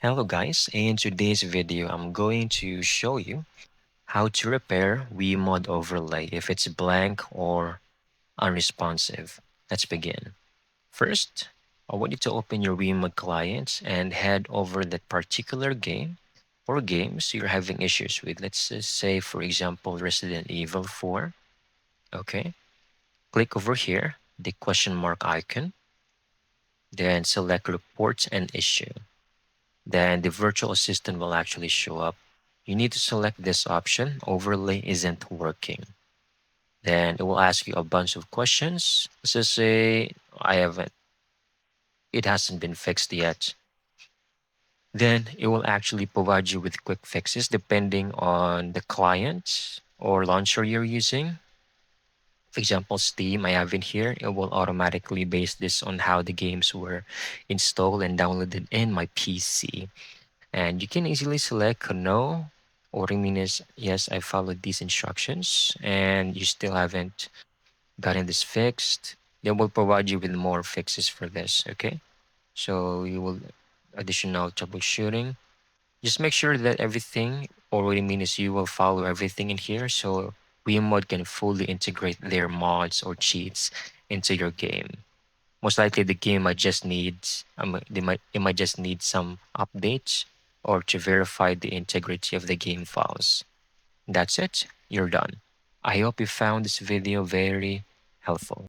Hello guys, in today's video I'm going to show you how to repair WeMod overlay if it's blank or unresponsive. Let's begin. First, I want you to open your WeMod client and head over that particular game or games you're having issues with. Let's just say, for example, Resident Evil 4. Okay, click over here, the question mark icon, then select Report and Issue. Then the virtual assistant will actually show up. You need to select this option, overlay isn't working. Then it will ask you a bunch of questions. Let's just say it hasn't been fixed yet. Then it will actually provide you with quick fixes depending on the client or launcher you're using. For example, Steam, I have in here, it will automatically base this on how the games were installed and downloaded in my PC. And you can easily select no or it means yes, I followed these instructions and you still haven't gotten this fixed. They will provide you with more fixes for this, okay? So you will additional troubleshooting. Just make sure that everything already means you will follow everything in here so WeMod can fully integrate their mods or cheats into your game. Most likely the game might just needs it might just need some updates or to verify the integrity of the game files. That's it, you're done. I hope you found this video very helpful.